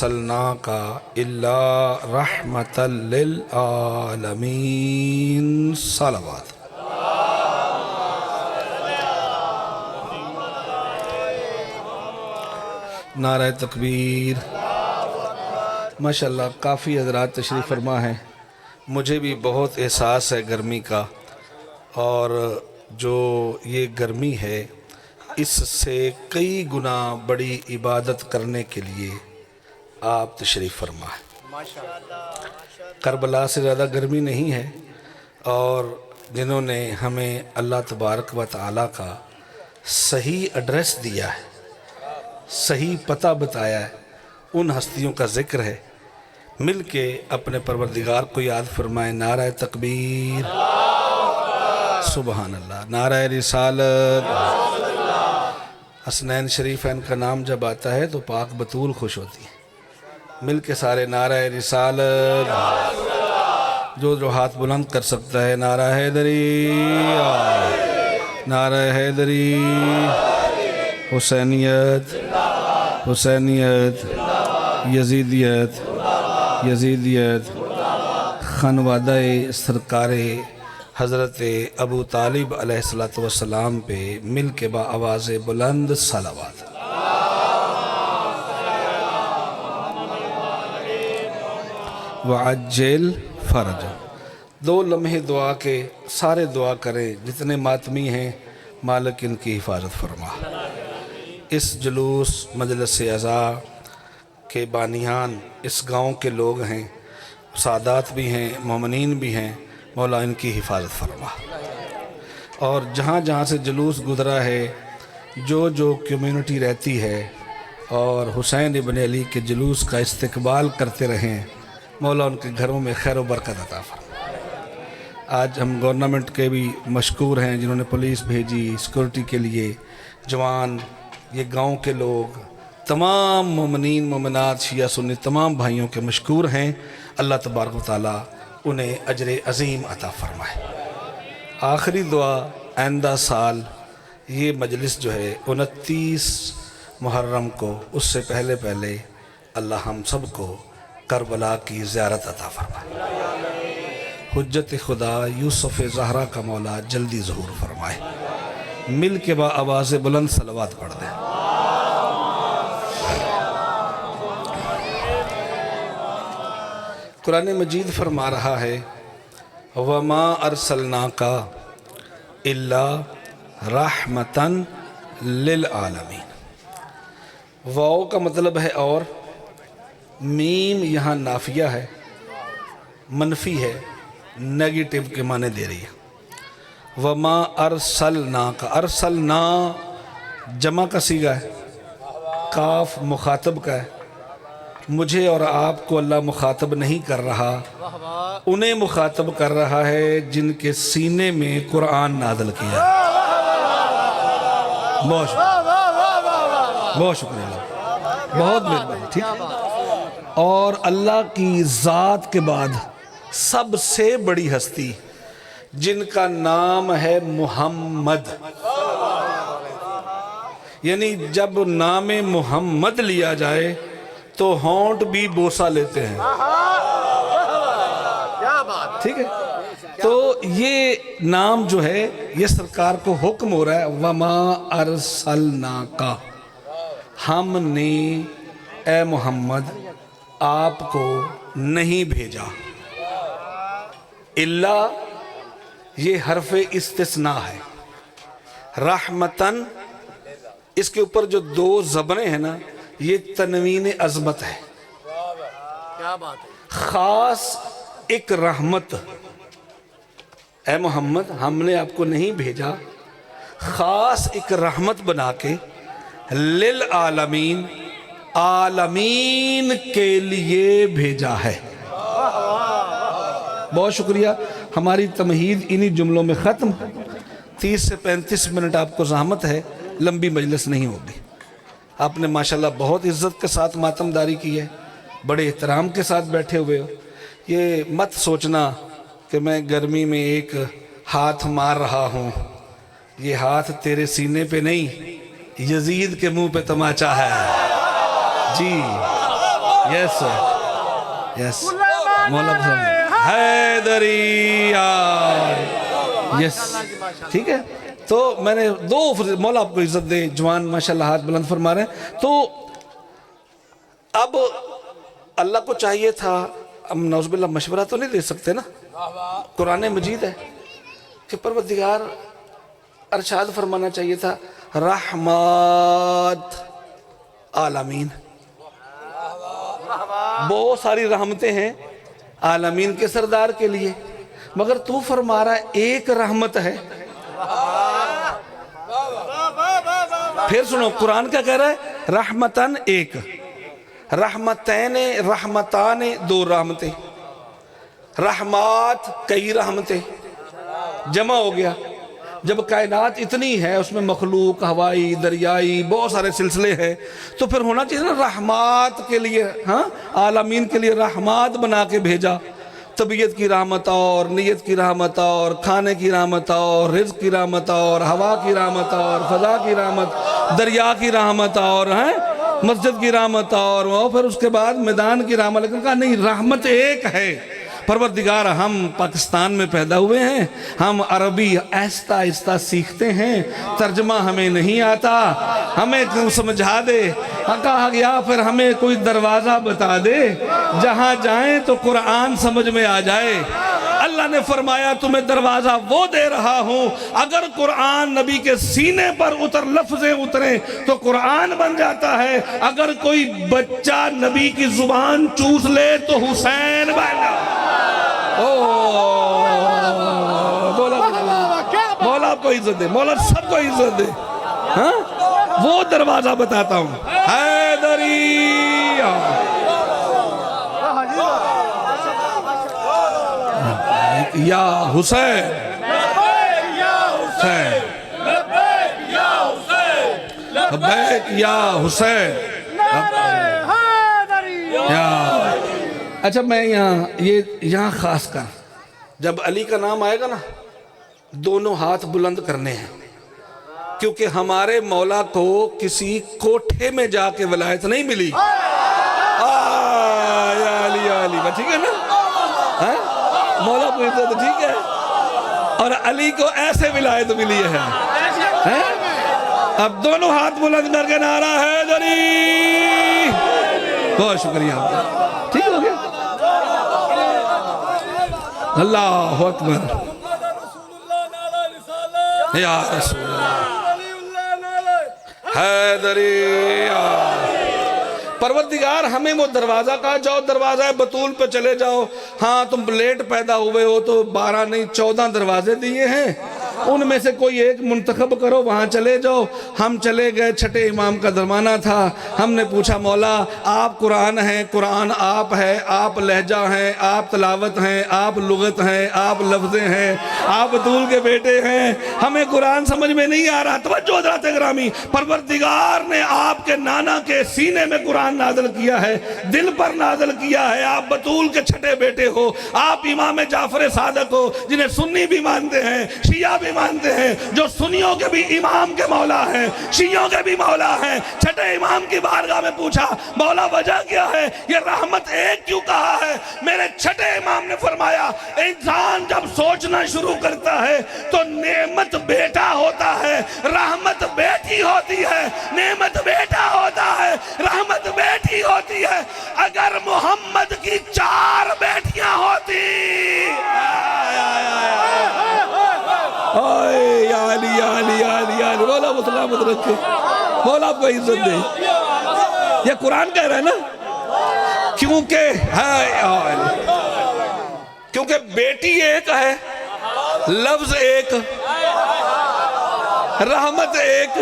ارسلناک الا رحمۃ للعالمین صلوات۔ نعرہ تکبیر۔ ماشاءاللہ کافی حضرات تشریف فرما ہیں۔ مجھے بھی بہت احساس ہے گرمی کا، اور جو یہ گرمی ہے اس سے کئی گنا بڑی عبادت کرنے کے لیے آپ تشریف فرما ہے۔ کربلا سے زیادہ گرمی نہیں ہے، اور جنہوں نے ہمیں اللہ تبارک و تعالیٰ کا صحیح ایڈریس دیا ہے، صحیح پتہ بتایا ہے، ان ہستیوں کا ذکر ہے۔ مل کے اپنے پروردگار کو یاد فرمائیں۔ نعرہ تکبیر، سبحان اللہ، نعرہ رسالت۔ حسنین شریفین کا نام جب آتا ہے تو پاک بطول خوش ہوتی ہے۔ مل کے سارے نعرہ رسالت۔ جو ہاتھ بلند کر سکتا ہے نعرہ حیدری، نعرہ حیدری، حسینیت، حسینیت، یزیدیت، یزیدیت، خانوادہ سرکار حضرت ابو طالب علیہ السلام پہ مل کے با آواز بلند صلوات۔ وعجل فرج۔ 2 لمحے دعا کے، سارے دعا کریں، جتنے ماتمی ہیں مالک ان کی حفاظت فرما۔ اس جلوس مجلس اعزاء کے بانیان اس گاؤں کے لوگ ہیں، سادات بھی ہیں، مومنین بھی ہیں، مولا ان کی حفاظت فرما۔ اور جہاں جہاں سے جلوس گزرا ہے، جو کمیونٹی رہتی ہے اور حسین ابن علی کے جلوس کا استقبال کرتے رہیں، مولا ان کے گھروں میں خیر و برکت عطا فرما۔ آج ہم گورنمنٹ کے بھی مشکور ہیں جنہوں نے پولیس بھیجی سیکورٹی کے لیے، جوان، یہ گاؤں کے لوگ، تمام مومنین مومنات شیعہ سنی تمام بھائیوں کے مشکور ہیں۔ اللہ تبارک و تعالیٰ انہیں اجر عظیم عطا فرمائے۔ آخری دعا، آئندہ سال یہ مجلس جو ہے 29 محرم کو، اس سے پہلے اللہ ہم سب کو کربلا کی زیارت عطا فرمائے۔ حجت خدا یوسف زہرا کا مولا جلدی ظہور فرمائے۔ مل کے با آواز بلند صلوات پڑھ دیں۔ قرآن مجید فرما رہا ہے وَمَا أَرْسَلْنَاكَ إِلَّا رَحْمَةً لِلْعَالَمِينَ۔ واو کا مطلب ہے اور، میم یہاں نافیہ ہے، منفی ہے، نیگیٹو کے معنی دے رہی ہے۔ وَمَا أَرْسَلْنَاكَ، ارسلنا جمع کا صیغہ ہے، کاف مخاطب کا ہے۔ مجھے اور آپ کو اللہ مخاطب نہیں کر رہا، انہیں مخاطب کر رہا ہے جن کے سینے میں قرآن نازل کیا۔ بہت شکریہ، بہت مہربانی، ٹھیک۔ اور اللہ کی ذات کے بعد سب سے بڑی ہستی جن کا نام ہے محمد، یعنی جب نام محمد لیا جائے تو ہونٹ بھی بوسہ لیتے ہیں، ٹھیک ہے۔ تو یہ نام جو ہے یہ سرکار کو حکم ہو رہا ہے وَمَا أَرْسَلْنَاكَ، ہم نے اے محمد آپ کو نہیں بھیجا۔ اللہ یہ حرف استثناء ہے، رحمتاً اس کے اوپر جو 2 زبریں ہیں نا، یہ تنوین عظمت ہے، خاص ایک رحمت۔ اے محمد ہم نے آپ کو نہیں بھیجا، خاص ایک رحمت بنا کے، للعالمین، عالمین کے لیے بھیجا ہے۔ بہت شکریہ۔ ہماری تمہید انہی جملوں میں ختم۔ 30 سے 35 منٹ آپ کو زحمت ہے، لمبی مجلس نہیں ہوگی۔ آپ نے ماشاءاللہ بہت عزت کے ساتھ ماتم داری کی ہے، بڑے احترام کے ساتھ بیٹھے ہوئے ہو۔ یہ مت سوچنا کہ میں گرمی میں ایک ہاتھ مار رہا ہوں، یہ ہاتھ تیرے سینے پہ نہیں، یزید کے منہ پہ تماچا ہے۔ جی یس یس مولا حیدری یس ٹھیک ہے. تو میں نے دو مولا آپ کو عزت دے, جوان ماشاءاللہ ہاتھ بلند فرما رہے ہیں. تو اب اللہ کو چاہیے تھا, ہم نعوذ باللہ مشورہ تو نہیں دے سکتے نا, قرآن مجید ہے, کہ پروردگار ارشاد فرمانا چاہیے تھا رحمت عالمین. بہت ساری رحمتیں ہیں عالمین کے سردار کے لیے, مگر تو فرما رہا ہے ایک رحمت ہے. پھر سنو قرآن کیا کہہ رہا ہے, رحمتن ایک, رحمتین رحمتان دو رحمتیں, رحمات کئی رحمتیں, جمع ہو گیا. جب کائنات اتنی ہے, اس میں مخلوق ہوائی دریائی بہت سارے سلسلے ہیں, تو پھر ہونا چاہیے نا رحمات کے لیے, ہاں عالمین کے لیے رحمات بنا کے بھیجا. طبیعت کی رحمت اور, نیت کی رحمت اور, کھانے کی رحمت اور, رزق کی رحمت اور, ہوا کی رحمت اور, فضا کی رحمت, دریا کی رحمت اور, مسجد کی رحمت اور پھر اس کے بعد میدان کی رحمت. لیکن کہا نہیں, رحمت ایک ہے. پروردگار ہم پاکستان میں پیدا ہوئے ہیں, ہم عربی آہستہ آہستہ سیکھتے ہیں, ترجمہ ہمیں نہیں آتا, ہمیں سمجھا دے. کہا گیا پھر ہمیں کوئی دروازہ بتا دے, جہاں جائیں تو قرآن سمجھ میں آ جائے. اللہ نے فرمایا تمہیں دروازہ وہ دے رہا ہوں, اگر قرآن نبی کے سینے پر لفظیں اتریں تو قرآن بن جاتا ہے. اگر کوئی بچہ نبی کی زبان چوس لے تو حسین بن جاتا. مولا آپ کو عزت دے, مولا سب کو عزت دے. وہ دروازہ بتاتا ہوں, حیدری یا حسین, لبیک یا حسین. اچھا میں یہاں خاص کر جب علی کا نام آئے گا نا, دونوں ہاتھ بلند کرنے ہیں, کیونکہ ہمارے مولا کو کسی کوٹھے میں جا کے ولایت نہیں ملی. یا علی یا علی, ٹھیک ہے نا, مولا کو عزت ٹھیک ہے, اور علی کو ایسے ولایت ملی ہے. اب دونوں ہاتھ بلند کر کے نعرہ حیدری. بہت شکریہ آپ کا, ٹھیک ہو گیا. اللہ اکبر یا رسول اللہ حیدری. پروردگار ہمیں وہ دروازہ کہا, جاؤ دروازہ بطول پہ چلے جاؤ. ہاں تم لیٹ پیدا ہوئے ہو تو 12 نہیں 14 دروازے دیے ہیں, ان میں سے کوئی ایک منتخب کرو, وہاں چلے جاؤ. ہم چلے گئے, چھٹے امام کا زمانہ تھا. ہم نے پوچھا مولا آپ قرآن ہیں, قرآن آپ ہے, آپ لہجہ ہیں, آپ تلاوت ہیں, آپ لغت ہیں, آپ لفظیں ہیں, آپ بطول کے بیٹے ہیں, ہمیں قرآن سمجھ میں نہیں آ رہا. توجہ حضرات گرامی, پروردگار نے آپ کے نانا کے سینے میں قرآن نازل کیا ہے, دل پر نازل کیا ہے. آپ بطول کے چھٹے بیٹے ہو, آپ امام جعفر صادق ہو, جنہیں سنی بھی مانتے ہیں, شیعہ بھی مانتے ہیں, جو سنیوں کے بھی امام کے مولا ہیں, شیعوں کے بھی مولا ہیں. چھٹے امام کی بارگاہ میں پوچھا مولا وجہ کیا ہے, یہ رحمت ایک کیوں کہا ہے؟ میرے چھٹے امام نے فرمایا انسان جب سوچنا شروع کرتا ہے تو نعمت بیٹا ہوتا ہے, رحمت بیٹی ہوتی ہے. نعمت بیٹا ہوتا ہے, رحمت بیٹی ہوتی ہے. اگر محمد کی 4 بیٹیاں ہوتی, یا علی یا علی یا علی یا علی, مولا مسلامت رکھے, مولا آپ کو عزت دے. یہ قرآن کہہ رہا ہے نا, کیونکہ بیٹی ایک ہے, لفظ ایک, رحمت ایک.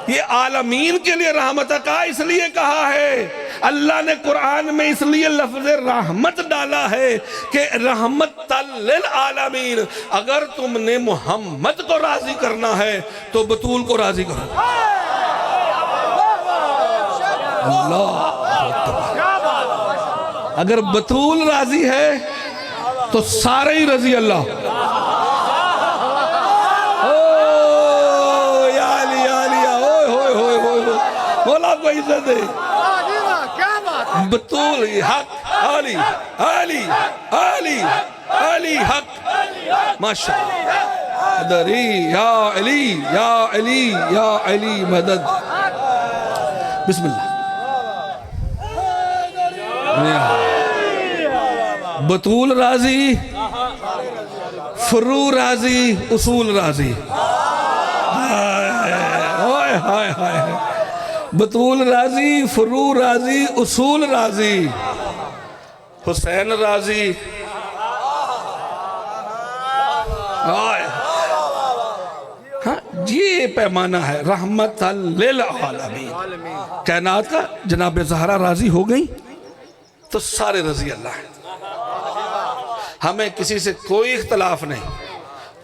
یہ عالمین کے لیے رحمت کا اس لیے کہا ہے. اللہ نے قرآن میں اس لیے لفظ رحمت ڈالا ہے کہ رحمت للعالمین. اگر تم نے محمد کو راضی کرنا ہے تو بطول کو راضی کرو. اللہ, اگر بطول راضی ہے تو سارے ہی رضی اللہ. مولا آپ کو عزت دے. بطول حق علی علی علی علی حق ماشاء مدری یا علی یا علی یا علی مدد بسم اللہ بطول راضی فرو راضی اصول راضی ہائے ہائے ہائے بطول راضی فرو راضی اصول راضی حسین راضی یہ پیمانہ ہے رحمت للعالمین کائنات کا جناب زہرا راضی ہو گئی تو سارے رضی اللہ ہیں ہمیں کسی سے کوئی اختلاف نہیں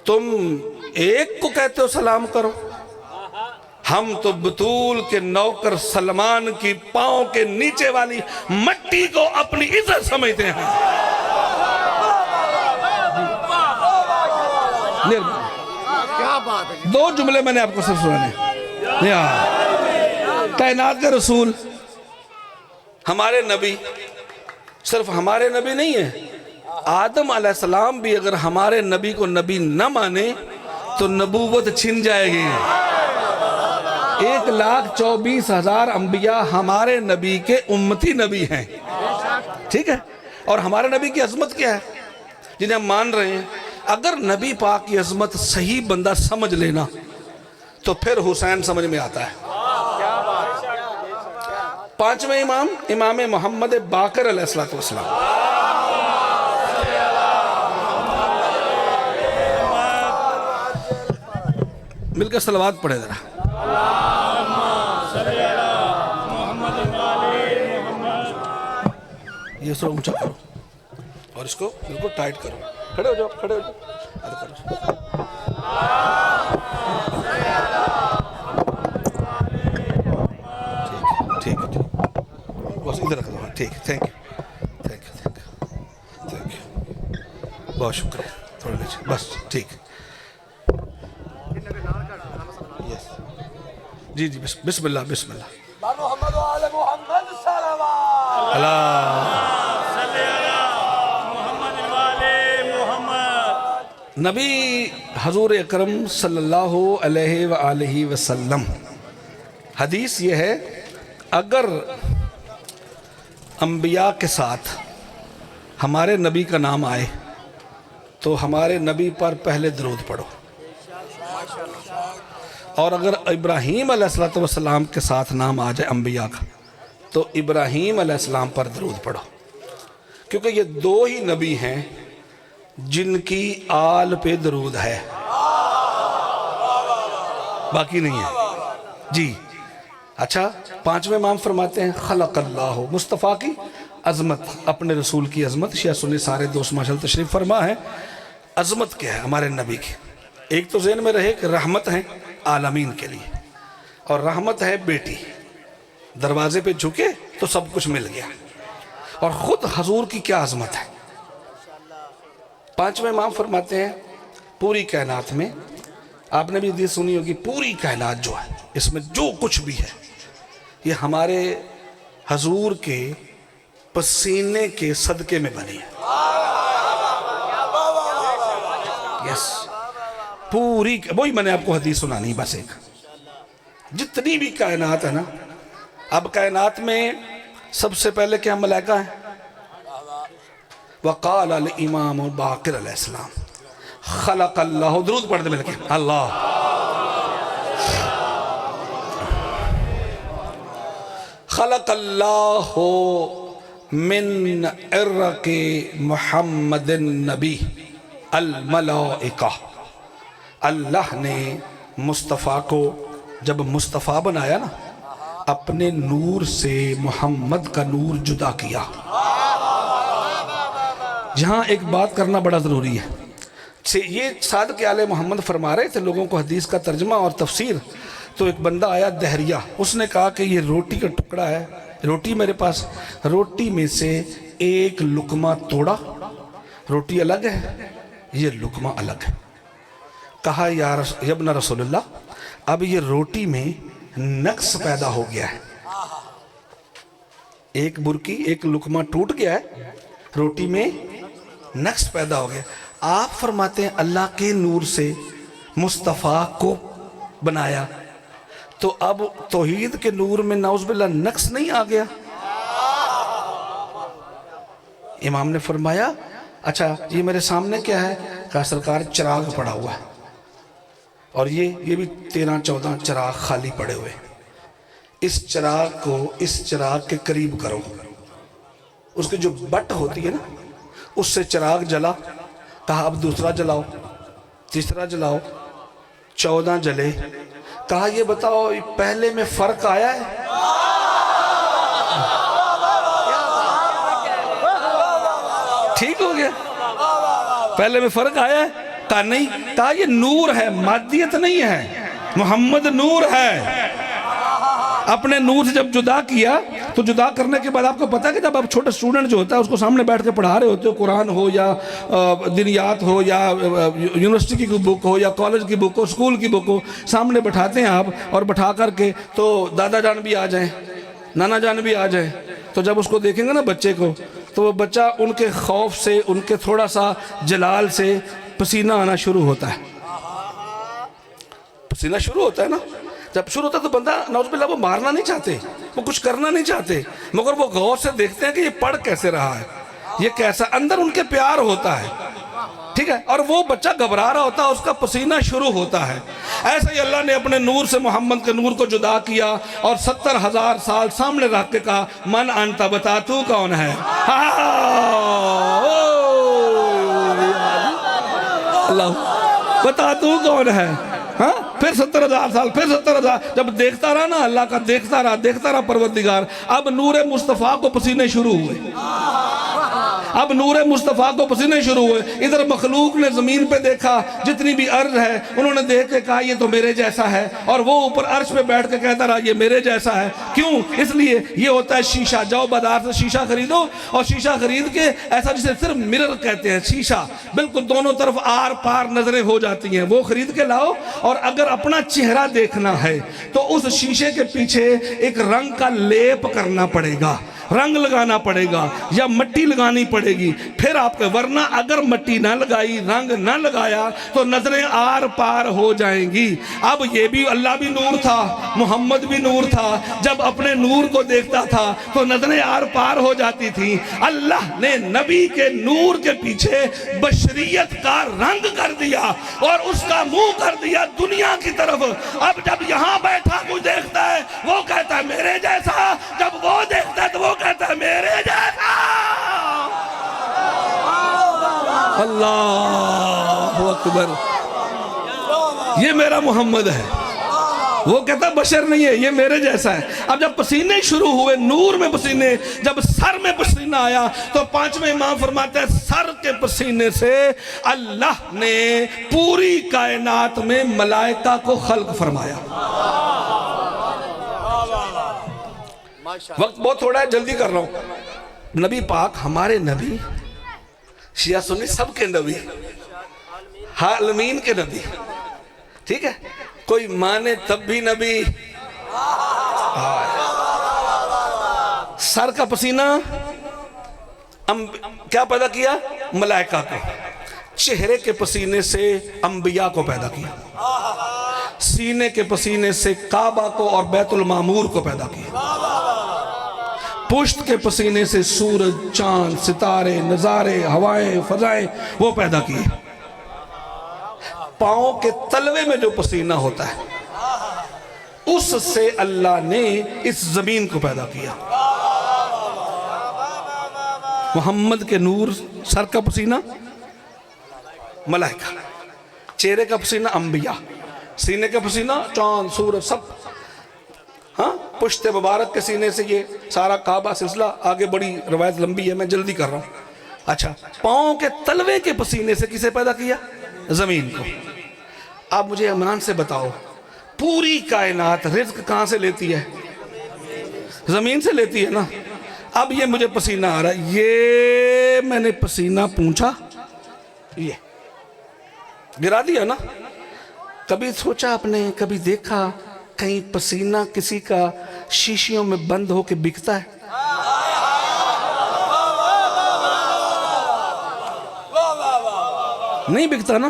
تم ایک کو کہتے ہو سلام کرو ہم تو بطول کے نوکر سلمان کی پاؤں کے نیچے والی مٹی کو اپنی عزت سمجھتے ہیں دو جملے میں نے آپ کو صرف سنانے کائنات کے رسول ہمارے نبی صرف ہمارے نبی نہیں ہیں آدم علیہ السلام بھی اگر ہمارے نبی کو نبی نہ مانے تو نبوت چھن جائے گی 1,24,000 انبیاء ہمارے نبی کے امتی نبی ہیں ٹھیک ہے اور ہمارے نبی کی عظمت کیا ہے جنہیں ہم مان رہے ہیں اگر نبی پاک کی عظمت صحیح بندہ سمجھ لینا تو پھر حسین سمجھ میں آتا ہے پانچویں امام امام محمد باقر علیہ السلام مل کر صلوات پڑھے ذرا یہ سو اونچا کرو اور اس کو بالکل ٹائٹ کرو کھڑے ہو جاؤ کھڑے ہو جاؤ ٹھیک ہے بس ادھر رکھ دو ٹھیک ہے تھینک یو بہت شکریہ تھوڑا نیچے بس ٹھیک جی جی بسم اللہ بسم اللہ محمد وعلى محمد صلوات اللہ نبی حضور اکرم صلی اللہ علیہ وآلہ وسلم حدیث یہ ہے اگر انبیاء کے ساتھ ہمارے نبی کا نام آئے تو ہمارے نبی پر پہلے درود پڑھو اور اگر ابراہیم علیہ السلام کے ساتھ نام آ جائے انبیاء کا تو ابراہیم علیہ السلام پر درود پڑھو کیونکہ یہ دو ہی نبی ہیں جن کی آل پہ درود ہے باقی نہیں ہے جی اچھا پانچویں امام فرماتے ہیں خلق اللہ مصطفیٰ کی عظمت اپنے رسول کی عظمت شیعہ سنی سارے دوست ماشاءاللہ تشریف فرما ہے عظمت کیا ہے ہمارے نبی کی ایک تو ذہن میں رہے کہ رحمت ہے عالمین کے لیے اور رحمت ہے بیٹی دروازے پہ جھکے تو سب کچھ مل گیا اور خود حضور کی کیا عظمت ہے پانچویں امام فرماتے ہیں پوری کائنات میں آپ نے بھی حدیث سنی ہوگی پوری کائنات جو ہے اس میں جو کچھ بھی ہے یہ ہمارے حضور کے پسینے کے صدقے میں بنی ہے یس پوری وہی میں نے آپ کو حدیث سنانی بس ایک جتنی بھی کائنات ہے نا اب کائنات میں سب سے پہلے کیا ملائکہ ہیں وقال الامام باقر علیہ السلام خلق اللہ درود پڑھ دے مل کے اللہ خلق اللہ من عرق محمد النبی الملائکہ اللہ نے مصطفیٰ کو جب مصطفیٰ بنایا نا اپنے نور سے محمد کا نور جدا کیا جہاں ایک بات کرنا بڑا ضروری ہے یہ صادق آل محمد فرما رہے تھے لوگوں کو حدیث کا ترجمہ اور تفسیر تو ایک بندہ آیا دہریہ اس نے کہا کہ یہ روٹی کا ٹکڑا ہے روٹی میرے پاس روٹی میں سے ایک لقمہ توڑا روٹی الگ ہے یہ لقمہ الگ ہے کہا یا ابن رسول اللہ اب یہ روٹی میں نقص پیدا ہو گیا ہے ایک برکی ایک لقمہ ٹوٹ گیا ہے، روٹی میں نقص پیدا ہو گیا. آپ فرماتے ہیں اللہ کے نور سے مصطفیٰ کو بنایا، تو اب توحید کے نور میں نعوذ باللہ نقص نہیں آ گیا؟ امام نے فرمایا اچھا یہ میرے سامنے کیا ہے؟ کہا سرکار چراغ پڑا ہوا ہے، اور یہ بھی 13-14 چراغ خالی پڑے ہوئے. اس چراغ کو اس چراغ کے قریب کرو، اس کی جو بٹ ہوتی ہے نا اس سے چراغ جلا. کہا اب دوسرا جلاؤ، تیسرا جلاؤ، 14 جلے. کہا یہ بتاؤ پہلے میں فرق آیا ہے؟ ٹھیک ہو گیا؟ پہلے میں فرق آیا ہے؟ کہا نہیں. کہا یہ نور ہے، مادیت نہیں ہے. محمد نور ہے. اپنے نور سے جب جدا کیا تو جدا کرنے کے بعد آپ کو پتا ہے کہ جب آپ چھوٹا اسٹوڈنٹ جو ہوتا ہے اس کو سامنے بیٹھ کے پڑھا رہے ہوتے ہو، قرآن ہو یا دینیات ہو یا یونیورسٹی کی بک ہو یا کالج کی بک ہو، اسکول کی بک ہو، سامنے بٹھاتے ہیں آپ، اور بٹھا کر کے تو دادا جان بھی آ جائیں، نانا جان بھی آ جائیں، تو جب اس کو دیکھیں گے نا بچے کو، تو وہ بچہ ان کے خوف سے، ان کے تھوڑا سا جلال سے پسینہ آنا شروع ہوتا ہے. پسینہ شروع ہوتا ہے نا، جب شروع ہوتا ہے تو بندہ نعوذ باللہ وہ مارنا نہیں چاہتے، وہ کچھ کرنا نہیں چاہتے، مگر وہ غور سے دیکھتے ہیں کہ یہ پڑھ کیسے رہا ہے، یہ کیسا، اندر ان کے پیار ہوتا ہے. ٹھیک ہے، اور وہ بچہ گھبرا رہا ہوتا ہے، اس کا پسینہ شروع ہوتا ہے. ایسے ہی اللہ نے اپنے نور سے محمد کے نور کو جدا کیا اور 70,000 سال سامنے رکھ کے کہا من انت، بتا تو کون ہے. اللہ بتا تو کون ہے. ہاں پھر 70,000 سال، پھر 70,000، جب دیکھتا رہا نا اللہ کا، دیکھتا رہا پروردگار. اب نور مصطفیٰ کو پسینے شروع ہوئے، اب نور مصطفیٰ کو پسینے شروع ہوئے. ادھر مخلوق نے زمین پہ دیکھا، جتنی بھی ارض ہے انہوں نے دیکھ کے کہا یہ تو میرے جیسا ہے، اور وہ اوپر عرش پہ بیٹھ کے کہتا رہا یہ میرے جیسا ہے. کیوں؟ اس لیے یہ ہوتا ہے شیشہ. جاؤ بازار سے شیشہ خریدو، اور شیشہ خرید کے ایسا جسے صرف مرر کہتے ہیں، شیشہ بالکل دونوں طرف آر پار نظریں ہو جاتی ہیں، وہ خرید کے لاؤ. اور اگر اپنا چہرہ دیکھنا ہے تو اس شیشے کے پیچھے ایک رنگ کا لیپ کرنا پڑے گا، رنگ لگانا پڑے گا یا مٹی لگانی پڑے گی، پھر آپ کے، ورنہ اگر مٹی نہ لگائی، رنگ نہ لگایا تو نظریں آر پار ہو جائیں گی. اب یہ بھی اللہ بھی نور تھا، محمد بھی نور تھا. جب اپنے نور کو دیکھتا تھا تو نظریں آر پار ہو جاتی تھی. اللہ نے نبی کے نور کے پیچھے بشریت کا رنگ کر دیا اور اس کا منہ کر دیا دنیا کی طرف. اب جب یہاں بیٹھا کوئی دیکھتا ہے وہ کہتا ہے میرے جیسا، جب وہ دیکھتا ہے تو وہ کہتا ہے میرے جیسا. اللہ اکبر، یہ میرا محمد ہے. وہ کہتا بشر نہیں ہے، یہ میرے جیسا ہے. اب جب پسینے شروع ہوئے، نور میں پسینے، جب سر میں پسینہ آیا تو 5ویں امام فرماتے ہیں سر کے پسینے سے اللہ نے پوری کائنات میں ملائکہ کو خلق فرمایا. وقت بہت تھوڑا ہے، جلدی کر رہا ہوں. نبی پاک، ہمارے نبی، شیعہ سنی سب کے نبی، عالمین کے نبی، ٹھیک ہے، کوئی مانے تب بھی نبی. سر کا پسینہ کیا پیدا کیا؟ ملائکہ کو. چہرے کے پسینے سے انبیاء کو پیدا کیا. سینے کے پسینے سے کعبہ کو اور بیت المعمور کو پیدا کیا. پشت کے پسینے سے سورج، چاند، ستارے، نظارے، ہوائیں، فضائیں وہ پیدا کیے. پاؤں کے تلوے میں جو پسینہ ہوتا ہے اس سے اللہ نے اس زمین کو پیدا کیا. محمد کے نور، سر کا پسینہ ملائکہ، چہرے کا پسینہ انبیاء، سینے کا پسینہ چاند، سورج، سب. ہاں پشت مبارک کے سینے سے یہ سارا کعبہ سلسلہ. آگے بڑی روایت لمبی ہے، میں جلدی کر رہا ہوں. اچھا، پاؤں کے تلوے کے پسینے سے کسے پیدا کیا؟ زمین کو. آپ مجھے عمران سے بتاؤ، پوری کائنات رزق کہاں سے لیتی ہے؟ زمین سے لیتی ہے نا. اب یہ مجھے پسینہ آ رہا ہے، یہ میں نے پسینہ پونچھا، یہ گرا دیا نا. کبھی سوچا آپ نے، کبھی دیکھا کہیں پسینہ کسی کا شیشیوں میں بند ہو کے بکتا ہے؟ نہیں بکتا نا.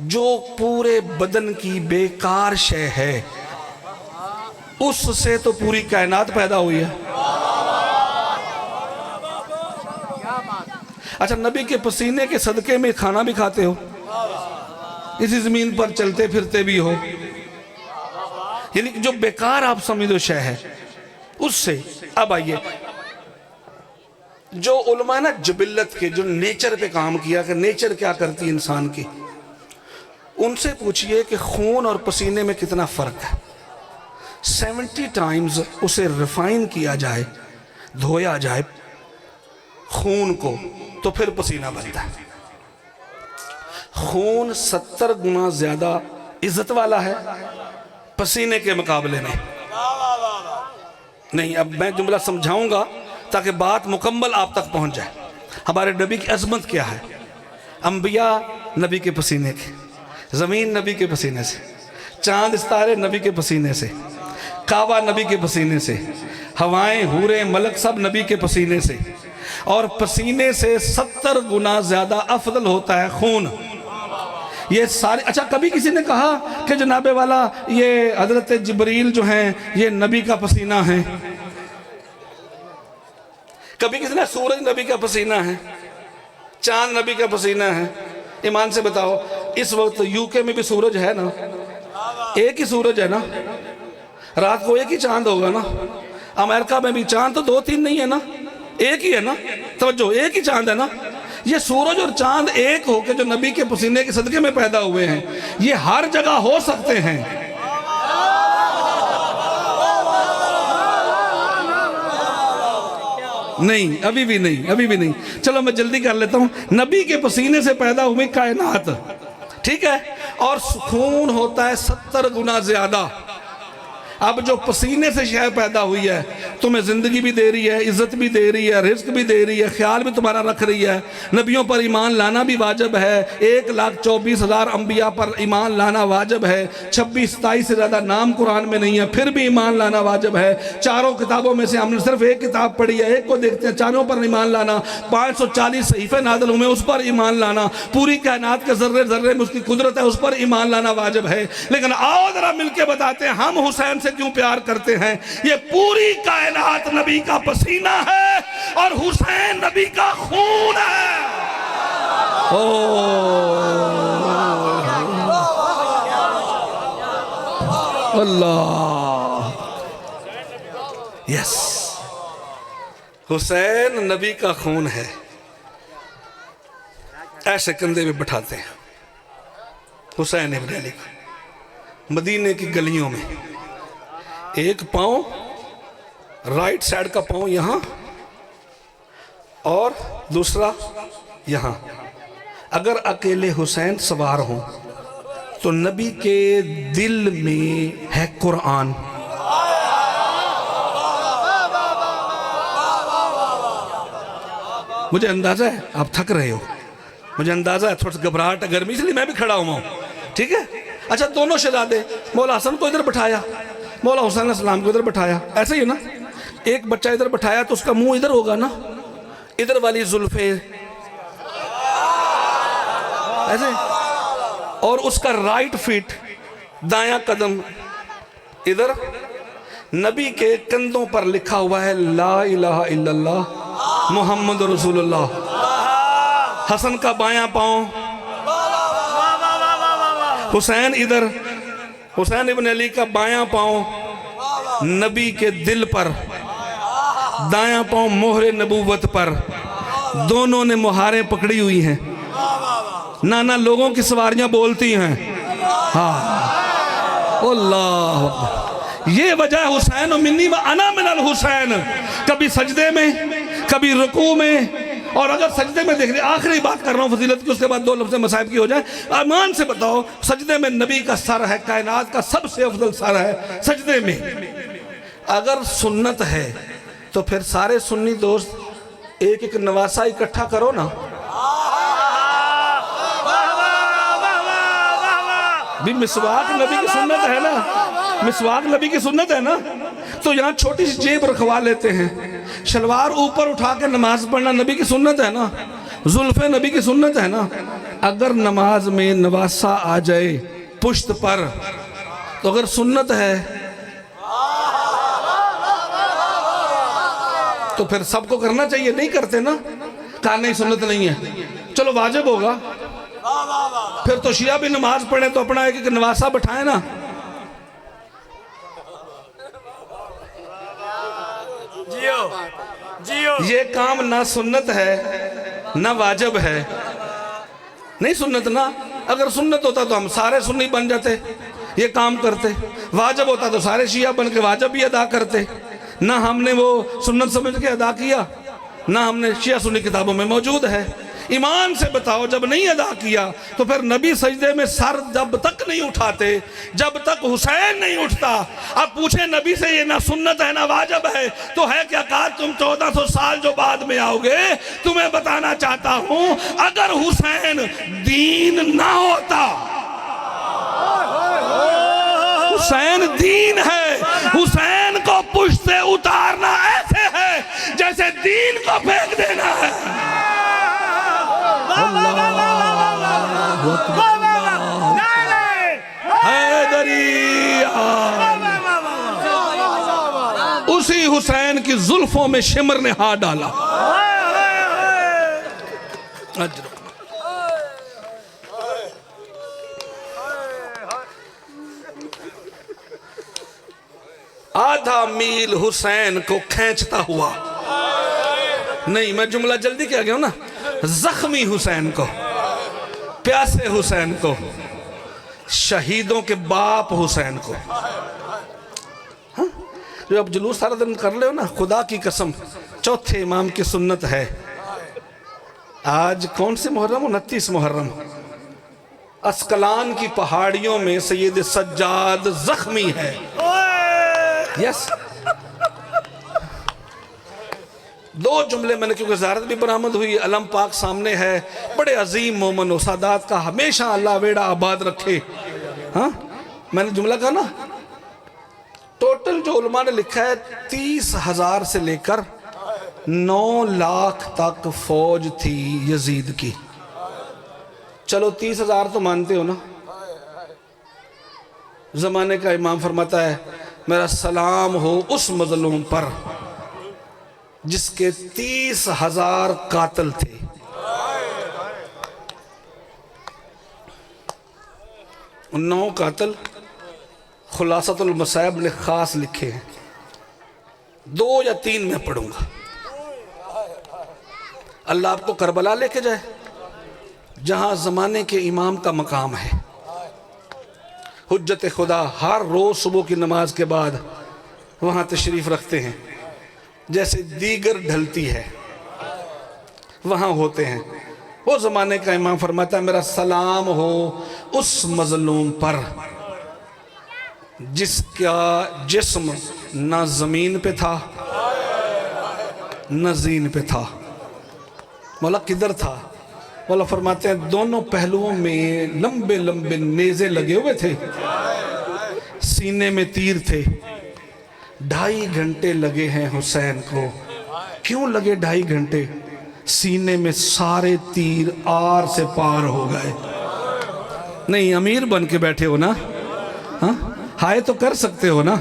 جو پورے بدن کی بیکار شے ہے اس سے تو پوری کائنات پیدا ہوئی ہے. اچھا نبی کے پسینے کے صدقے میں کھانا بھی کھاتے ہو, اسی زمین پر چلتے پھرتے بھی ہو, یعنی جو بیکار آپ سمجھو شے ہے اس سے. اب آئیے جو علماء نا جبلت کے, جو نیچر پہ کام کیا کہ نیچر کیا کرتی انسان کی, ان سے پوچھئے کہ خون اور پسینے میں کتنا فرق ہے. 70 ٹائمز اسے ریفائن کیا جائے, دھویا جائے خون کو, تو پھر پسینہ بنتا ہے. خون 70 گنا زیادہ عزت والا ہے پسینے کے مقابلے میں. نہیں, اب میں جملہ سمجھاؤں گا تاکہ بات مکمل آپ تک پہنچ جائے. ہمارے نبی کی عظمت کیا ہے؟ انبیاء نبی کے پسینے کے, زمین نبی کے پسینے سے, چاند ستارے نبی کے پسینے سے, کعبہ نبی کے پسینے سے, ہوائیں حوریں ملک سب نبی کے پسینے سے. اور پسینے سے 70 گنا زیادہ افضل ہوتا ہے خون. یہ سارے, اچھا کبھی کسی نے کہا کہ جناب والا یہ حضرت جبریل جو ہیں یہ نبی کا پسینہ ہیں؟ کبھی کسی نے سورج نبی کا پسینہ ہے, چاند نبی کا پسینہ ہے؟ ایمان سے بتاؤ اس وقت یو کے میں بھی سورج ہے نا, ایک ہی سورج ہے نا, رات کو ایک ہی چاند ہوگا نا. امریکہ میں بھی چاند تو 2-3 نہیں ہے نا, ایک ہی ہے نا. توجہ, ایک ہی چاند ہے نا. یہ سورج اور چاند ایک ہو کے جو نبی کے پسینے کے صدقے میں پیدا ہوئے ہیں, یہ ہر جگہ ہو سکتے ہیں. نہیں, ابھی بھی نہیں, ابھی بھی نہیں. چلو میں جلدی کر لیتا ہوں. نبی کے پسینے سے پیدا ہوئی کائنات, ٹھیک ہے, اور خون ہوتا ہے 70 گنا زیادہ. اب جو پسینے سے شے پیدا ہوئی ہے تمہیں زندگی بھی دے رہی ہے, عزت بھی دے رہی ہے, رزق بھی دے رہی ہے, خیال بھی تمہارا رکھ رہی ہے. نبیوں پر ایمان لانا بھی واجب ہے, 1,24,000 انبیاء پر ایمان لانا واجب ہے. 26-27 سے زیادہ نام قرآن میں نہیں ہے, پھر بھی ایمان لانا واجب ہے. 4 کتابوں میں سے ہم نے صرف ایک کتاب پڑھی ہے, ایک کو دیکھتے ہیں, 4 پر ایمان لانا. 540 صحیفے نازل ہوئے, اس پر ایمان لانا. پوری کائنات کے ذرے ذرے میں اس کی قدرت ہے, اس پر ایمان لانا واجب ہے. لیکن آؤ ذرا مل کے بتاتے ہیں ہم حسین سے کیوں پیار کرتے ہیں. یہ پوری کائنات نبی کا پسینہ ہے اور حسین نبی کا خون ہے. اللہ, یس, حسین نبی کا خون ہے. ایسے کندھے پہ بٹھاتے ہیں حسین ابن علی کو مدینے کی گلیوں میں. ایک پاؤں رائٹ سائڈ کا پاؤں یہاں اور دوسرا یہاں. اگر اکیلے حسین سوار ہوں تو نبی کے دل میں ہے قرآن. مجھے اندازہ ہے آپ تھک رہے ہو, مجھے اندازہ ہے تھوڑا سا گھبراہٹ ہے, گرمی, اس لیے میں بھی کھڑا ہوا ہوں, ٹھیک ہے. اچھا دونوں شہزادے, مولا حسن کو ادھر بٹھایا, مولا حسین علیہ السلام کو ادھر بٹھایا, ایسے ہی نا. ایک بچہ ادھر بٹھایا تو اس کا منہ ادھر ہوگا نا, ادھر والی زلفیں ایسے, اور اس کا رائٹ فٹ, دایاں قدم ادھر. نبی کے کندھوں پر لکھا ہوا ہے لا الہ الا اللہ محمد رسول اللہ. حسن کا بایاں پاؤں, حسین ادھر, حسین ابن علی کا بایاں پاؤں نبی کے دل پر, دایاں پاؤں مہر نبوت پر. دونوں نے مہاریں پکڑی ہوئی ہیں. نانا لوگوں کی سواریاں بولتی ہیں. اللہ اکبر. یہ وجہ حسین و منی و انا من الحسین. کبھی سجدے میں, کبھی رکوع میں, اور اگر سجدے میں دیکھ رہے, آخری بات کر رہا ہوں فضیلت کی, اس کے بعد 2 لفظ مصائب کی ہو جائیں. ایمان سے بتاؤ, سجدے میں نبی کا سر ہے, کائنات کا سب سے افضل سر ہے سجدے میں. اگر سنت ہے تو پھر سارے سنی دوست ایک ایک نواسا اکٹھا کرو نا. بھی مسواک نبی کی سنت ہے نا, مسواک نبی کی سنت ہے نا. تو یہاں چھوٹی سی جیب رکھوا لیتے ہیں, شلوار اوپر اٹھا کے نماز پڑھنا نبی کی سنت ہے نا, زلفیں نبی کی سنت ہے نا. اگر نماز میں نواسا آ جائے پشت پر تو اگر سنت ہے تو پھر سب کو کرنا چاہیے، نہیں کرتے نا، کہا نہیں سنت نہیں ہے، چلو واجب ہوگا، پھر تو شیعہ بھی نماز پڑھیں تو اپنا ایک نواسا بٹھائیں نا۔ یہ کام نہ سنت ہے نہ واجب ہے، نہیں سنت نا، اگر سنت ہوتا تو ہم سارے سنی بن جاتے، یہ کام کرتے، واجب ہوتا تو سارے شیعہ بن کے واجب بھی ادا کرتے، نہ ہم نے وہ سنت سمجھ کے ادا کیا، نہ ہم نے شیعہ سنی کتابوں میں موجود ہے۔ ایمان سے بتاؤ جب نہیں ادا کیا تو پھر نبی سجدے میں سر جب تک نہیں اٹھاتے جب تک حسین نہیں اٹھتا۔ اب پوچھیں نبی سے یہ نہ سنت ہے نہ واجب ہے تو ہے کیا؟ کہا تم 1400 سال جو بعد میں آؤ گے، تمہیں بتانا چاہتا ہوں اگر حسین دین نہ ہوتا، حسین دین ہے، حسین کو پشت سے اتارنا ایسے ہے جیسے دین کو پھینک دینا ہے۔ اسی حسین کی زلفوں میں شمر نے ہاتھ ڈالا۔ آدھا میل حسین کو کھینچتا ہوا، نہیں میں جملہ جلدی کیا گیا ہوں نا، زخمی حسین کو، پیاسے حسین کو، شہیدوں کے باپ حسین کو، جو اب جلوس سارا دن کر لے ہو نا، خدا کی قسم چوتھے امام کی سنت ہے۔ آج کون سے محرم؟ 29 محرم، اسکلان کی پہاڑیوں میں سید سجاد زخمی ہے۔ یس، دو جملے میں نے، کیونکہ زیارت بھی برآمد ہوئی، علم پاک سامنے ہے، بڑے عظیم مومن و سادات کا ہمیشہ اللہ ویڑا آباد رکھے۔ ہاں میں نے جملہ کہا نا، ٹوٹل جو علماء نے لکھا ہے 30,000 سے لے کر 9 لاکھ تک فوج تھی یزید کی۔ چلو 30,000 تو مانتے ہو نا؟ زمانے کا امام فرماتا ہے میرا سلام ہو اس مظلوم پر جس کے 30,000 قاتل تھے۔ ان 9 قاتل خلاصۃ المصائب نے خاص لکھے ہیں، 2 یا 3 میں پڑھوں گا۔ اللہ آپ کو کربلا لے کے جائے جہاں زمانے کے امام کا مقام ہے۔ حجت خدا ہر روز صبح کی نماز کے بعد وہاں تشریف رکھتے ہیں، جیسے دیگر ڈھلتی ہے وہاں ہوتے ہیں۔ وہ زمانے کا امام فرماتا ہے میرا سلام ہو اس مظلوم پر جس کا جسم نہ زمین پہ تھا نہ زین پہ تھا۔ مولا کدھر تھا؟ مولا فرماتے ہیں دونوں پہلوؤں میں لمبے لمبے نیزے لگے ہوئے تھے، سینے میں تیر تھے۔ 2.5 گھنٹے لگے ہیں حسین کو۔ کیوں لگے 2.5 گھنٹے؟ سینے میں سارے تیر آر سے پار ہو گئے۔ نہیں امیر بن کے بیٹھے ہو نا، ہاں ہائے تو کر سکتے ہو نا،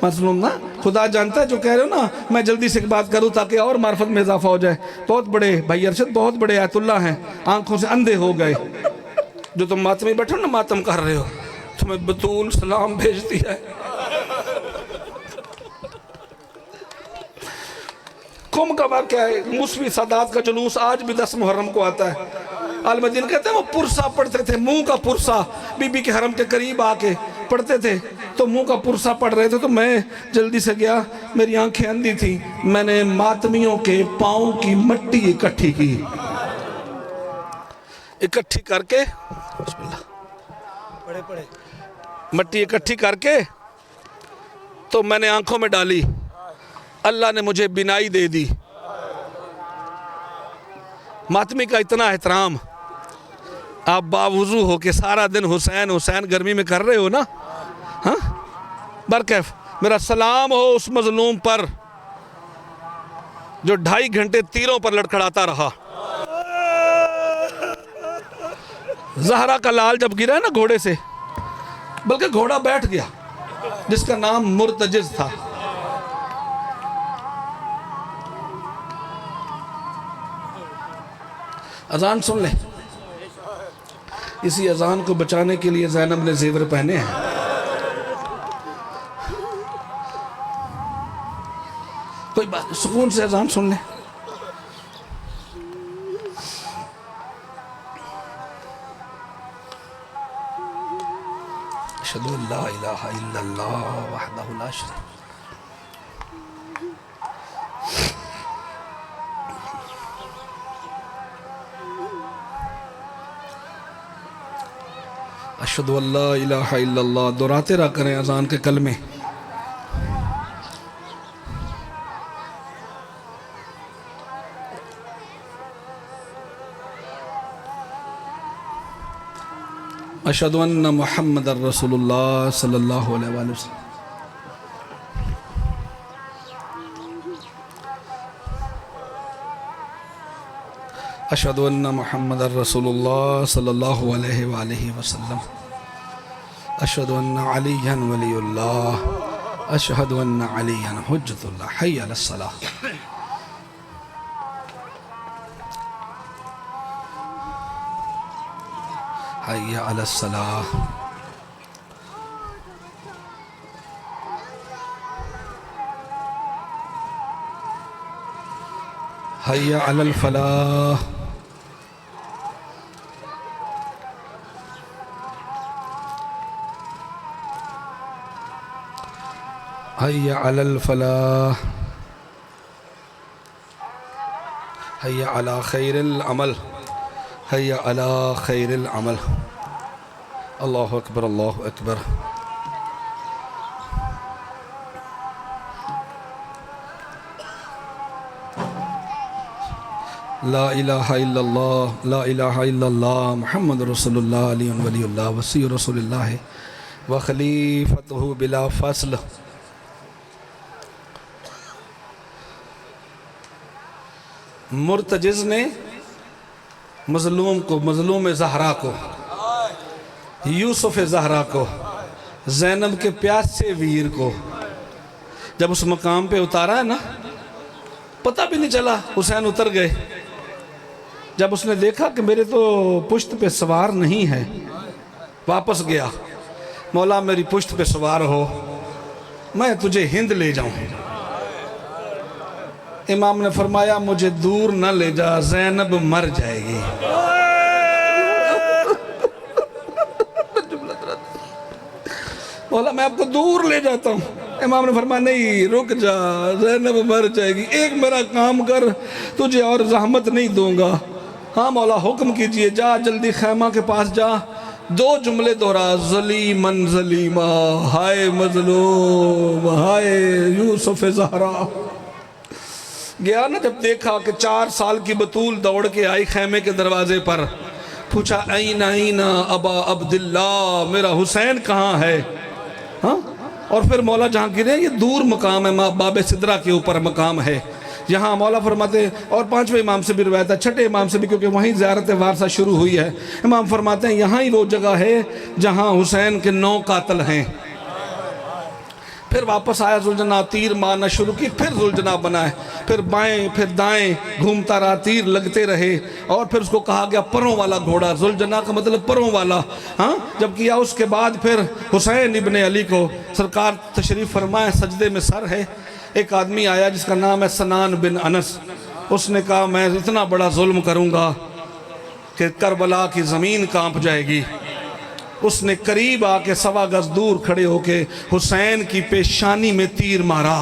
مظلوم نا، خدا جانتا ہے جو کہہ رہے ہو نا، میں جلدی سے ایک بات کروں تاکہ اور معرفت میں اضافہ ہو جائے۔ بہت بڑے بھائی ارشد، بہت بڑے آیت اللہ ہیں، آنکھوں سے اندھے ہو گئے۔ جو تم ماتم میں بیٹھو نا، ماتم کر رہے ہو، تمہیں بطول سلام بھیجتی ہے۔ کم کا واقعہ ہے، موسوی سادات کا جلوس آج بھی 10 محرم کو آتا ہے۔ عالم دین کہتے ہیں وہ پرسہ پڑھتے تھے، منہ کا پرسہ، بی بی کے حرم کے قریب آ کے پڑھتے تھے تو منہ کا پرسہ پڑھ رہے تھے، تو میں جلدی سے گیا، میری آنکھیں اندھی تھی، میں نے ماتمیوں کے پاؤں کی مٹی اکٹھی کی، اکٹھی کر کے بسم اللہ مٹی اکٹھی کر کے تو میں نے آنکھوں میں ڈالی، اللہ نے مجھے بینائی دے دی۔ ماتمی کا اتنا احترام، آپ باوضو ہو کے سارا دن حسین حسین گرمی میں کر رہے ہو نا، ہاں برکیف میرا سلام ہو اس مظلوم پر جو 2.5 گھنٹے تیروں پر لڑکھڑاتا رہا۔ زہرا کا لال جب گرا نا گھوڑے سے، بلکہ گھوڑا بیٹھ گیا جس کا نام مرتجز تھا. اذان سن لیں. اسی اذان کو بچانے کے لیے زینب نے زیور پہنے ہیں. کوئی بات، سکون سے اذان سن لیں. اشہد ان لا الہ الا اللہ وحدہ لا شریک. اشہد ان لا الہ الا اللہ. دہراتے رہا کریں اذان کے کلمے. اشہد ان محمد رسول اللہ صلی اللہ علیہ وآلہ وسلم. اشہد ان محمد رسول اللہ صلی اللہ علیہ وآلہ وسلم. اشہد ان علیٰ ولی اللہ. اشہد ان علیٰ حجت اللہ. حی علی الصلاۃ. حی علی الصلاۃ. حی علی الفلاح. حی علی الفلاح. حی علی خیر العمل. حی علی خیر العمل. اللہ اکبر اللہ اکبر. لا الہ الا اللہ. لا الہ الا اللہ محمد رسول اللہ علی ولی اللہ وصی رسول اللہ وخلیفتہ بلا فصل. مرتجز نے مظلوم کو، مظلوم زہرا کو، یوسف زہرا کو، زینب کے پیاسے ویر کو جب اس مقام پہ اتارا ہے نا، پتہ بھی نہیں چلا. حسین اتر گئے. جب اس نے دیکھا کہ میرے تو پشت پہ سوار نہیں ہے، واپس گیا. مولا میری پشت پہ سوار ہو، میں تجھے ہند لے جاؤں. امام نے فرمایا مجھے دور نہ لے جا، زینب مر جائے گی. مولا میں آپ کو دور لے جاتا ہوں. امام نے فرمایا نہیں، رک جا، زینب مر جائے گی. ایک میرا کام کر، تجھے اور زحمت نہیں دوں گا. ہاں مولا حکم کیجئے. جا جلدی خیمہ کے پاس جا، 2 جملے دہرا. ظلیمن ظلیمہ، ہائے مظلوم، ہائے یوسف زہرا. گیا نا، جب دیکھا کہ 4 سال کی بطول دوڑ کے آئی خیمے کے دروازے پر، پوچھا این این ابا عبداللہ، میرا حسین کہاں ہے؟ ہاں. اور پھر مولا جہاں گرے، یہ دور مقام ہے، باب صدرہ کے اوپر مقام ہے. یہاں مولا فرماتے، اور 5ویں امام سے بھی روایت ہے، 6ٹھے امام سے بھی، کیونکہ وہیں زیارت وارثہ شروع ہوئی ہے. امام فرماتے ہیں یہاں ہی وہ جگہ ہے جہاں حسین کے 9 قاتل ہیں. پھر واپس آیا ذوالجناح، تیر مارنا شروع کی. پھر ذوالجناح بنا ہے، پھر بائیں پھر دائیں گھومتا رہا، تیر لگتے رہے. اور پھر اس کو کہا گیا پروں والا گھوڑا. ذوالجناح کا مطلب پروں والا. ہاں جب کیا اس کے بعد پھر حسین ابن علی کو سرکار تشریف فرمائے، سجدے میں سر ہے. ایک آدمی آیا جس کا نام ہے سنان بن انس. اس نے کہا میں اتنا بڑا ظلم کروں گا کہ کربلا کی زمین کانپ جائے گی. اس نے قریب آ کے 1.25 گز دور کھڑے ہو کے حسین کی پیشانی میں تیر مارا.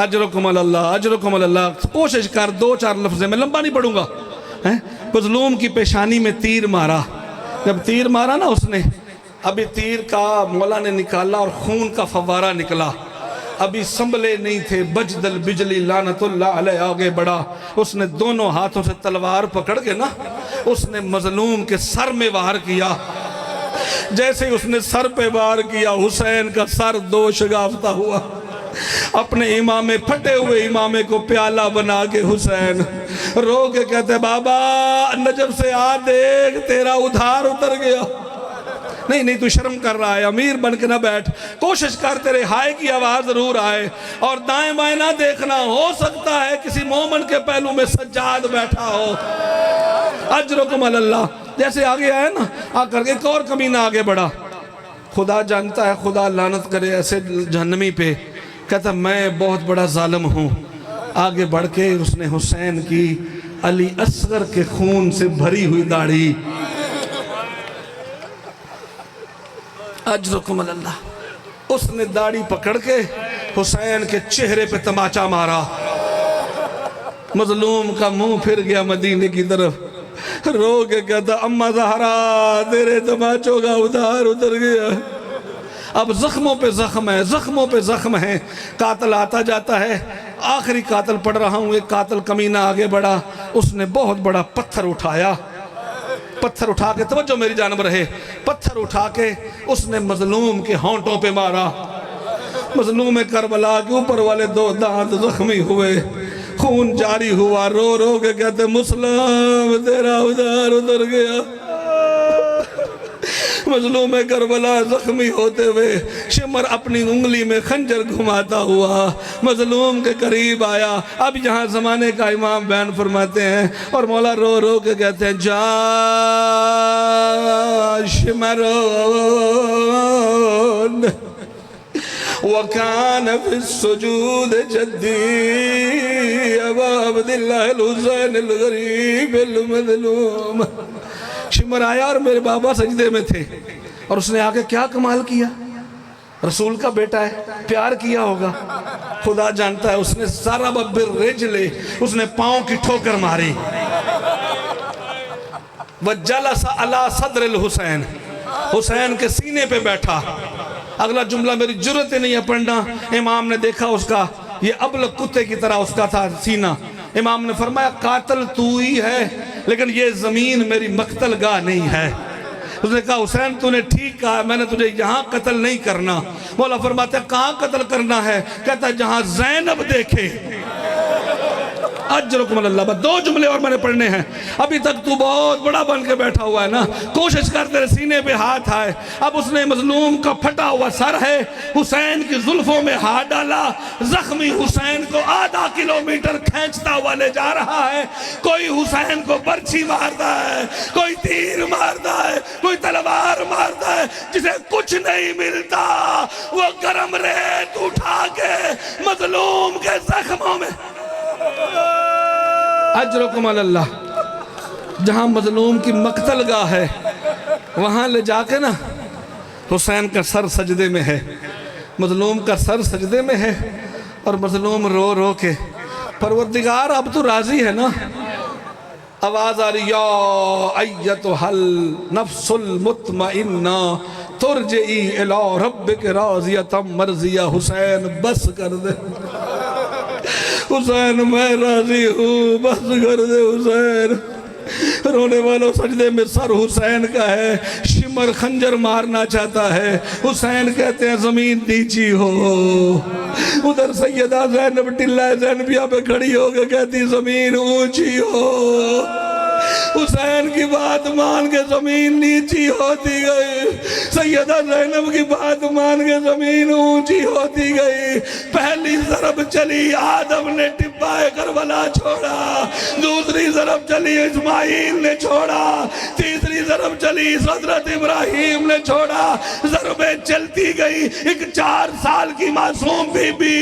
اجرکم اللہ، اجرکم اللہ. کوشش کر 2-4 لفظیں، میں لمبا نہیں پڑھوں گا. مظلوم کی پیشانی میں تیر مارا. جب تیر مارا نا اس نے، ابھی تیر کا مولا نے نکالا اور خون کا فوارہ نکلا. ابھی سنبھلے نہیں تھے، بجدل بجلی لعنت اللہ علیہ آگے بڑھا. اس نے دونوں ہاتھوں سے تلوار پکڑ کے نا، اس نے مظلوم کے سر میں وار کیا. جیسے اس نے سر پہ وار کیا، حسین کا سر 2 شگافتہ ہوا. اپنے امام پھٹے ہوئے امام کو پیالہ بنا کے حسین رو کے کہتے بابا نجف سے آ دیکھ تیرا ادھار اتر گیا۔ نہیں تو شرم کر رہا ہے، امیر بن کے نہ بیٹھ، کوشش کر تیرے ہائے کی آواز ضرور آئے، اور دائیں بائیں نہ دیکھنا، ہو سکتا ہے کسی مومن کے پہلو میں سجاد بیٹھا ہو۔ اجرکم اللہ، جیسے آگے آئے نا، آ کر کے ایک اور کمینہ آگے بڑھا، خدا جانتا ہے، خدا لعنت کرے ایسے جہنمی پہ، کہتا میں بہت بڑا ظالم ہوں۔ آگے بڑھ کے اس نے حسین کی علی اصغر کے خون سے بھری ہوئی داڑھی، اجرکم اللہ، اس نے داڑھی پکڑ کے حسین کے چہرے پہ تماچا مارا۔ مظلوم کا منہ پھر گیا مدینے کی طرف، رو کے کہتا اماں زہرا تیرے تماچوں کا ادھار اتر گیا۔ اب زخموں پہ زخم ہے، زخموں پہ زخم ہے، قاتل آتا جاتا ہے، آخری قاتل پڑھ رہا ہوں، ایک قاتل کمینہ آگے بڑھا، اس نے بہت بڑا پتھر اٹھایا، پتھر اٹھا کے، توجہ میری جانب رہے، پتھر اٹھا کے اس نے مظلوم کے ہونٹوں پہ مارا۔ مظلوم کربلا کے اوپر والے 2 دانت زخمی ہوئے، خون جاری ہوا، رو رو کے کہتے مسلم تیرا ادھار اتر گیا۔ مظلوم کربلا زخمی ہوتے ہوئے شمر اپنی انگلی میں خنجر گھماتا ہوا مظلوم کے قریب آیا۔ اب یہاں زمانے کا امام بیان فرماتے ہیں اور مولا رو رو کے کہتے ہیں جا شمرون وَكَانَ فِي السُّجُودِ جَدِّي أَبَا عَبْدِ اللَّهِ الْحُسَيْنِ الْغَرِيبِ الْمَظْلُومِ۔ شمر آیا اور میرے بابا سجدے میں تھے، اور اس نے آگے کیا کمال کیا، رسول کا بیٹا ہے، پیار کیا ہوگا، خدا جانتا ہے، اس نے ضرب بالرجل، اس نے پاؤں کی ٹھوکر ماری۔ وَجَلَسَ عَلَى صَدْرِ الْحُسَيْنِ، حسین کے سینے پہ بیٹھا۔ اگلا جملہ میری جرت نہیں ہے پڑھنا، امام نے دیکھا اس کا یہ ابلغ کتے کی طرح اس کا تھا سینہ، امام نے فرمایا قاتل تو ہی ہے لیکن یہ زمین میری مقتل گاہ نہیں ہے۔ اس نے کہا حسین تو نے ٹھیک کہا، میں نے تجھے یہاں قتل نہیں کرنا۔ مولا فرماتے ہیں کہاں قتل کرنا ہے، کہتا ہے جہاں زینب دیکھے۔ اجرکم اللہ، بس 2 جملے اور میں نے پڑھنے ہیں، ابھی تک تو بہت بڑا بن کے بیٹھا ہوا ہے نا، کوشش کر تیرے سینے پہ ہاتھ آئے۔ اب اس نے مظلوم کا پھٹا ہوا سر ہے، حسین کی زلفوں میں ہاتھ ڈالا، زخمی حسین کو آدھا کلومیٹر کھینچتا ہوا لے جا رہا ہے۔ کوئی حسین کو برچھی مارتا ہے، کوئی تیر مارتا ہے، کوئی تلوار مارتا ہے، جسے کچھ نہیں ملتا وہ گرم ریت اٹھا کے مظلوم کے زخموں میں۔ اجرکم اللہ، جہاں مظلوم کی مقتل گاہ ہے وہاں لے جا کے نا حسین کا سر سجدے میں ہے، مظلوم کا سر سجدے میں ہے، اور مظلوم رو رو کے پروردگار اب تو راضی ہے نا، آواز آ رہی یا ایتھا النفس المطمئنہ ترجعی الی ربک راضیۃ مرضیہ۔ حسین بس کر دے حسین، میں راضی ہوں، بس کر دے حسین۔ رونے والوں سجدے میں سر حسین کا ہے، شمر خنجر مارنا چاہتا ہے، حسین کہتے ہیں زمین نیچی ہو۔ ادھر سیدہ زینب ٹلہ زینبیہ پہ کھڑی ہو کے کہتی زمین اونچی ہو۔ حسین کی بات مان کے زمین نیچی ہوتی گئی، سیدہ زینب کی بات مان کے زمین اونچی ہوتی گئی۔ پہلی ضرب چلی آدم نے ٹبائے کربلا چھوڑا، دوسری ضرب چلی اسماعیل نے چھوڑا، تیسری ضرب چلی حضرت ابراہیم نے چھوڑا۔ ضربیں چلتی گئی، ایک 4 سال کی معصوم بی بی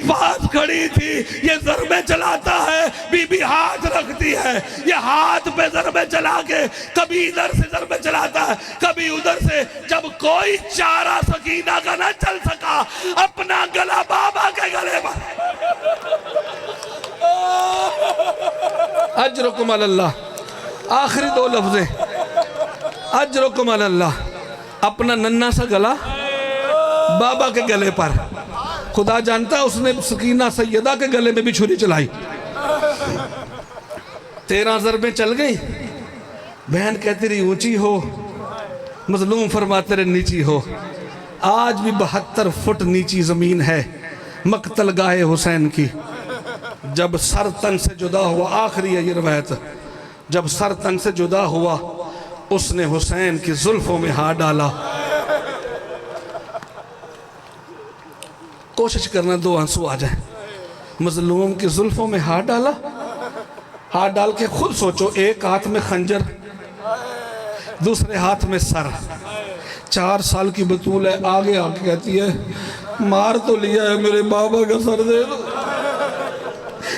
پاس کھڑی تھی، یہ ضربیں چلاتا ہے، بی بی ہاتھ رکھتی ہے، یہ ہاتھ پہ ضربیں چلا کے کبھی ادھر سے ضربیں چلاتا ہے کبھی ادھر سے۔ جب کوئی چارہ سکینہ کا نہ چل سکا، اپنا گلا بابا کے گلے پر۔ اجرکم اللہ، آخری 2 لفظیں، اجرکم اللہ، اپنا ننھا سا گلا بابا کے گلے پر۔ خدا جانتا ہے اس نے سکینہ سیدہ کے گلے میں بھی چھری چلائی، 13 ضربیں چل گئی، بہن کہتی رہی اونچی ہو، مظلوم فرماتے رہے نیچی ہو۔ آج بھی 72 فٹ نیچی زمین ہے، مقتل گاہ حسین کی جب سر تن سے جدا ہوا، آخری ہے یہ روایت، جب سر تن سے جدا ہوا اس نے حسین کی زلفوں میں ہاتھ ڈالا. کوشش کرنا دو آنسو آ جائیں. مظلوم کی زلفوں میں ہاتھ ڈالا، ہاتھ ڈال کے خود سوچو، ایک ہاتھ میں خنجر، دوسرے ہاتھ میں سر. 4 سال کی بطول ہے، آگے آ کے کہتی ہے مار تو لیا ہے، میرے بابا کا سر دے دو.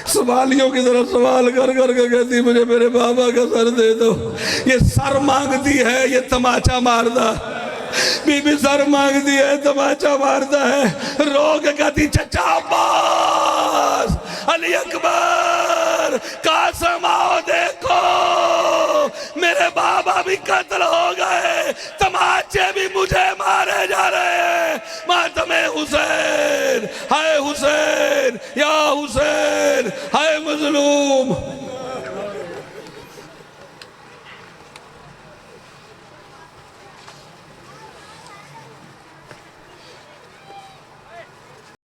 سوالیوں کی طرف سوال کر کر کے کہتی مجھے میرے بابا کا سر دے دو. یہ سر مانگتی ہے، یہ تماچا ماردا. بی بی سر مانگتی ہے، تماچا مارتا ہے. رو کے کہتی چچا عباس، علی اکبر، قاسم آؤ دیکھو میرے بابا بھی قتل ہو گئے، تماچے بھی مجھے مارے جا رہے ہیں. ماتم حسین، ہائے حسین، یا حسین، ہائے مظلوم.